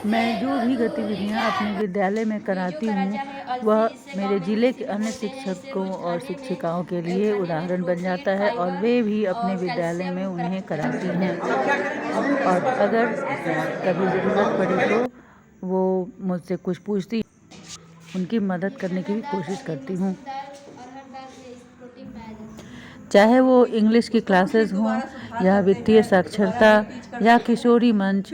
मैं जो भी गतिविधियाँ अपने विद्यालय में कराती हूँ, वह मेरे ज़िले के अन्य शिक्षकों और शिक्षिकाओं के लिए उदाहरण बन जाता है और वे भी अपने विद्यालय में उन्हें कराती हैं। और अगर कभी ज़रूरत पड़ी तो वो मुझसे कुछ पूछती, उनकी मदद करने की भी कोशिश करती हूँ। चाहे वो इंग्लिश की क्लासेस हों या वित्तीय साक्षरता या किशोरी मंच,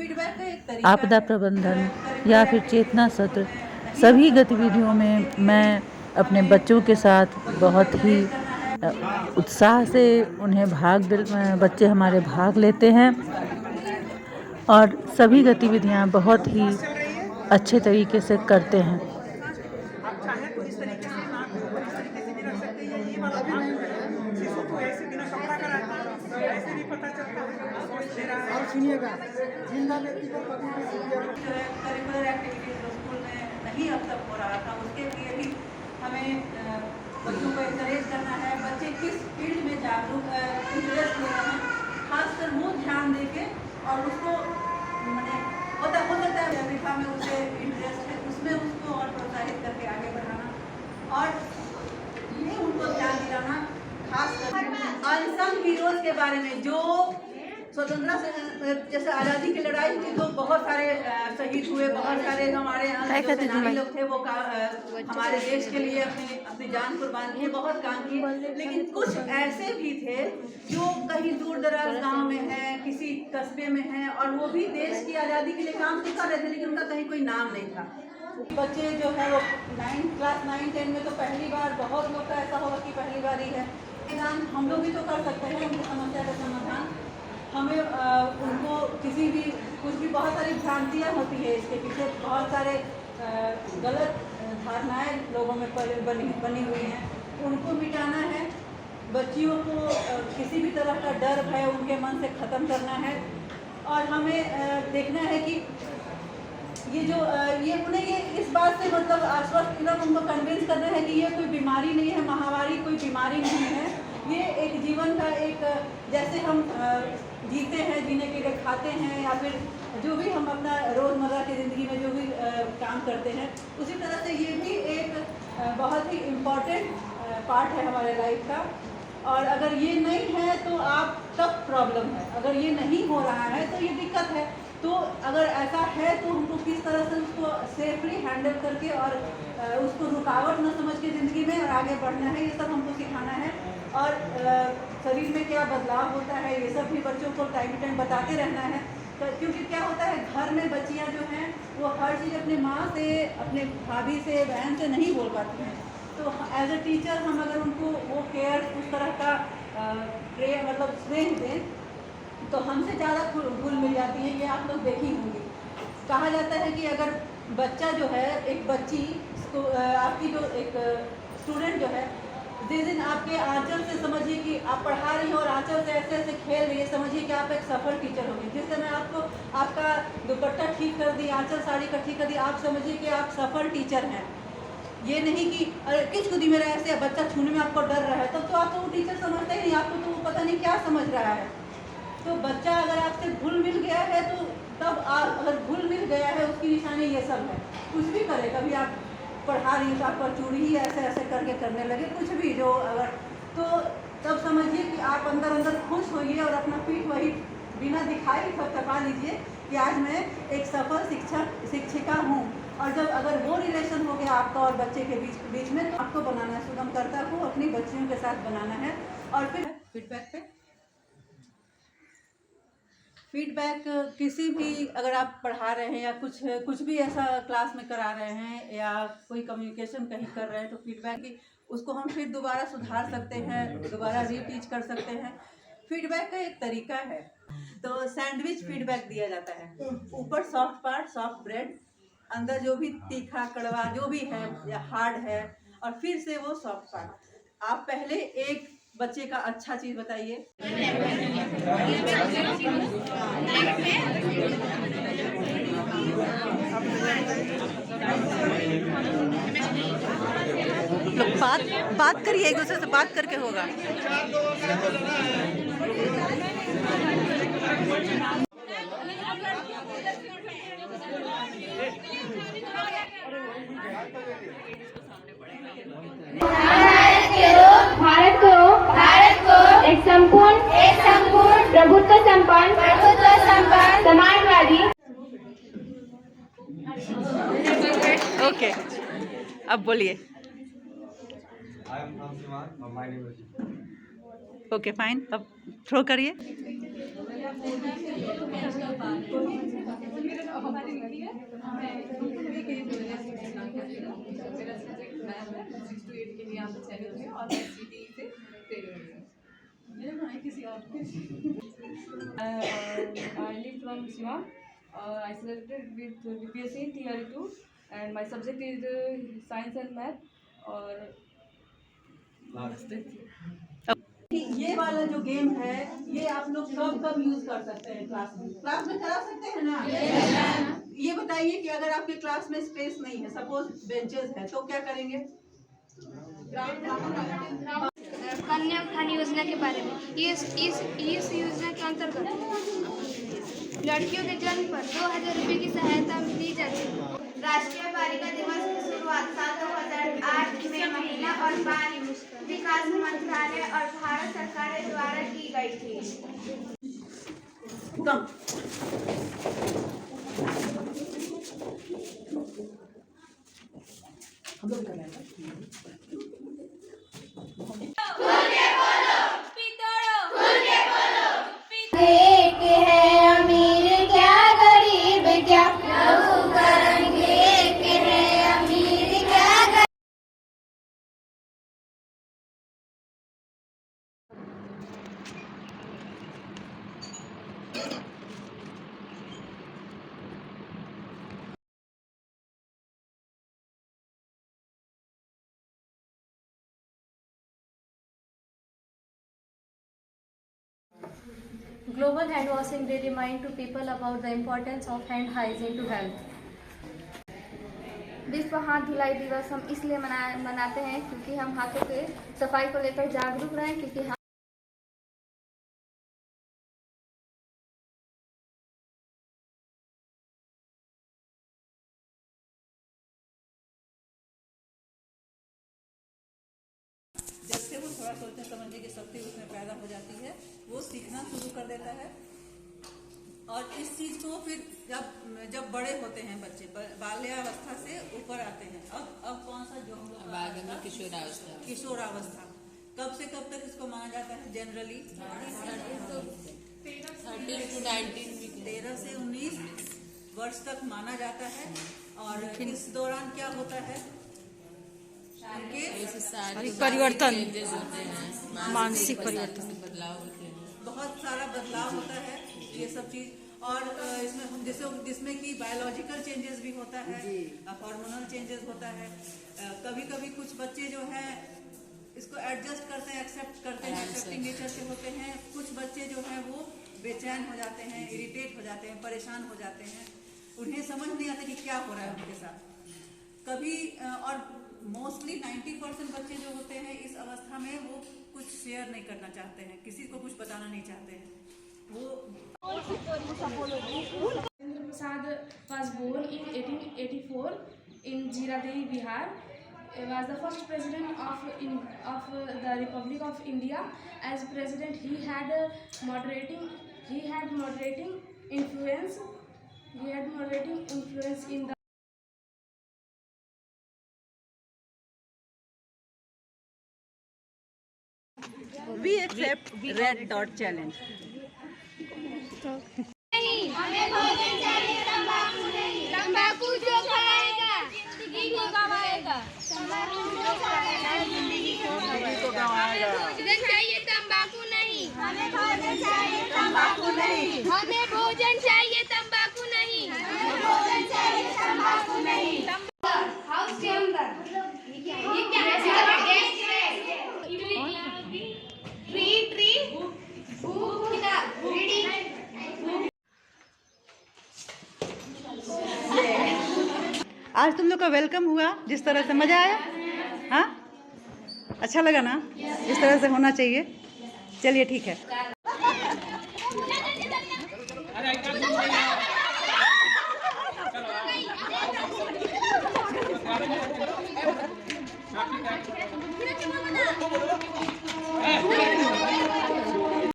आपदा प्रबंधन या फिर चेतना सत्र, सभी गतिविधियों में मैं अपने बच्चों के साथ बहुत ही उत्साह से उन्हें बच्चे हमारे भाग लेते हैं और सभी गतिविधियां बहुत ही अच्छे तरीके से करते हैं। आप चाहें तो इस तरीके से नाक को ऊपर इस तरीके से भी रख सकते हैं, ये वाला भाग शिशु तो ऐसे बिना कपड़ा का रहता है, ऐसे भी पता चलता है स्वास्थ्य दे रहा है। और सुनिएगा, जिंदा व्यक्ति को कभी भी जो है करिकुलर एक्टिविटीज स्कूल में नहीं अब तक हो रहा था, उसके लिए भी हमें बच्चों को एनकरेज करना है। बच्चे किस फील्ड में जागरूक इंटरेस्ट ले रहे हैं, खासकर वो ध्यान देके और उसको मैंने हो सकता है अमेरिका में उसे इंटरेस्ट है, उसमें उसको और प्रोत्साहित करके आगे बढ़ाना और ये उनको ध्यान दिलाना, खास कर अनसंग हीरोज के बारे में जो स्वतंत्रता से जैसे आज़ादी की लड़ाई थी तो बहुत सारे शहीद हुए, बहुत सारे हमारे जो सेनानी लोग थे वो हमारे देश के लिए अपनी जान कुर्बान किए, बहुत काम किए। लेकिन कुछ ऐसे भी थे जो कहीं दूर दराज गांव में है, किसी कस्बे में है और वो भी देश की आज़ादी के लिए काम तो कर रहे थे लेकिन उनका कहीं कोई नाम नहीं था। बच्चे जो है वो क्लास 9-10 में तो पहली बार, बहुत लोग का ऐसा होगा कि पहली बार ही है, हम लोग भी तो कर सकते हैं उनकी समस्या का समाधान। हमें उनको किसी भी कुछ भी बहुत सारी भ्रांतियाँ होती है, इसके पीछे बहुत सारे गलत धारणाएं लोगों में बनी हुई हैं, उनको मिटाना है। बच्चियों को किसी भी तरह का डर भय उनके मन से ख़त्म करना है और हमें देखना है कि ये जो ये उन्हें ये इस बात से मतलब आश्वस्त उनको कन्विंस करना है कि ये कोई बीमारी नहीं है, महामारी कोई बीमारी नहीं है, ये एक जीवन का एक जैसे हम जीते हैं, जीने के लिए खाते हैं या फिर जो भी हम अपना रोज़मर्रा की ज़िंदगी में जो भी काम करते हैं, उसी तरह से ये भी एक बहुत ही इम्पॉर्टेंट पार्ट है हमारे लाइफ का। और अगर ये नहीं है तो आप तब प्रॉब्लम है, अगर ये नहीं हो रहा है तो ये दिक्कत है। तो अगर ऐसा है तो हमको किस तरह से उसको सेफली हैंडल करके और उसको रुकावट न समझ के ज़िंदगी में और आगे बढ़ना है, ये सब हमको सिखाना है। और शरीर में क्या बदलाव होता है ये सब भी बच्चों को टाइम टू टाइम बताते रहना है। तो क्योंकि क्या होता है घर में बच्चियाँ जो हैं वो हर चीज़ अपने माँ से, अपने भाभी से, बहन से नहीं बोल पाती हैं, तो एज अ टीचर हम अगर उनको वो केयर उस तरह का मतलब स्नेह दें तो हमसे ज़्यादा घुल मिल जाती है। ये आप लोग देखी होंगी, कहा जाता है कि अगर बच्चा जो है, एक बच्ची आपकी जो एक स्टूडेंट जो है, जिस दिन आपके आंचल से समझिए कि आप पढ़ा रही हो और आंचल से ऐसे ऐसे खेल रही है, समझिए कि आप एक सफल टीचर होगी। जिस समय आपको आपका दुपट्टा ठीक कर दी, आंचल साड़ी का ठीक कर दी, आप समझिए कि आप सफल टीचर हैं। ये नहीं कि अरे किस खुदी मेरा ऐसे बच्चा छूने में आपको डर रहा है, तब तो आप तो वो टीचर समझते ही नहीं, आपको तो वो पता नहीं क्या समझ रहा है। तो बच्चा अगर आपसे घुल मिल गया है तो तब अगर घुल मिल गया है उसकी निशानी ये सब है। कुछ भी करे, कभी आप पढ़ा रही तो आपका चूड़ी ही ऐसे ऐसे करके करने लगे, कुछ भी जो अगर, तो तब समझिए कि आप अंदर अंदर खुश होइए और अपना पीठ वही बिना दिखाई थपथपा लीजिए कि आज मैं एक सफल शिक्षिका हूँ। और जब अगर वो रिलेशन हो गया आपका और बच्चे के बीच में, तो आपको बनाना है सुगमकर्ता को अपनी बच्चियों के साथ बनाना है। और फिर फीडबैक किसी भी अगर आप पढ़ा रहे हैं या कुछ भी ऐसा क्लास में करा रहे हैं या कोई कम्युनिकेशन कहीं कर रहे हैं, तो फीडबैक की उसको हम फिर दोबारा सुधार सकते हैं, दोबारा रीटीच कर सकते हैं। फीडबैक का एक तरीका है, तो सैंडविच फीडबैक दिया जाता है। ऊपर सॉफ्ट पार्ट, सॉफ्ट ब्रेड, अंदर जो भी तीखा कड़वा जो भी है या हार्ड है, और फिर से वो सॉफ्ट पार्ट। आप पहले एक बच्चे का अच्छा चीज बताइए। बात करिए, एक दूसरे से बात करके होगा। ओके, अब बोलिए। ओके फाइन, अब थ्रो करिए। I live from Siwan. I selected with BPSC in Tier 2 and my subject is science and math. और ये वाला जो गेम है ये आप लोग कब कब यूज कर सकते हैं? क्लास में करा सकते हैं ना? ये बताइए कि अगर आपके क्लास में स्पेस नहीं है, सपोज बेंचेस है, तो क्या करेंगे? कन्या धन योजना के बारे में। इस योजना के अंतर्गत लड़कियों के जन्म पर 2000 रुपये की सहायता दी जाती है। राष्ट्रीय बालिका दिवस की शुरुआत साल 2008 में महिला और बाल विकास मंत्रालय और भारत सरकार द्वारा की गई थी। एक है अमीर क्या गरीब क्या, लहू करेंगे एक है अमीर क्या। Global Hand Washing Day remind to people about the importance of hand hygiene to health. विश्व हाथ धुलाई दिवस हम इसलिए मनाते हैं क्योंकि हम हाथों के सफाई को लेकर जागरूक रहें, क्योंकि जब से वो थोड़ा सोचने समझने की शक्ति उसमें पैदा हो जाती है, वो सीखना शुरू कर देता है। और इस चीज को फिर जब बड़े होते हैं बच्चे, बाल्यावस्था से ऊपर आते हैं, अब कौन सा जो हम लोग किशोरावस्था, कब से कब तक इसको माना जाता है? जनरली 13 से 19 वर्ष तक माना जाता है। और इस दौरान क्या होता है? परिवर्तन, मानसिक परिवर्तन, बहुत सारा बदलाव होता है, ये सब चीज। और इसमें जिसमें कि बायोलॉजिकल चेंजेस भी होता है, हार्मोनल चेंजेस होता है। कभी कभी कुछ बच्चे जो है इसको एडजस्ट करते हैं, एक्सेप्ट करते हैं, एक्सेप्टिंग नेचर से होते हैं। कुछ बच्चे जो है वो बेचैन हो जाते हैं, इरिटेट हो जाते हैं, परेशान हो जाते हैं, उन्हें समझ नहीं आता कि क्या हो रहा है उनके साथ। कभी और मोस्टली 90% बच्चे जो होते हैं इस अवस्था में वो कुछ शेयर नहीं करना चाहते हैं, किसी को कुछ बताना नहीं चाहते हैं। Rajendra Prasad was born in 1884 in Jiradevi, Bihar. He was the first president of the Republic of India. As president, he had moderating influence. In the We accept red dot challenge. हमें भोजन चाहिए तंबाकू नहीं, तंबाकू जो खाएगा जिंदगी को गंवाएगा, तंबाकू जो खाएगा जिंदगी को गंवाएगा। भोजन चाहिए तंबाकू नहीं, हमें भोजन चाहिए तंबाकू नहीं, हमें भोजन चाहिए तंबाकू नहीं, हमें भोजन चाहिए तंबाकू नहीं। हाउस के अंदर ये क्या है? ट्री बुक किताब रीडिंग। आज तुम लोग का वेलकम हुआ, जिस तरह से मजा आया, हाँ अच्छा लगा ना? इस तरह से होना चाहिए। चलिए ठीक है।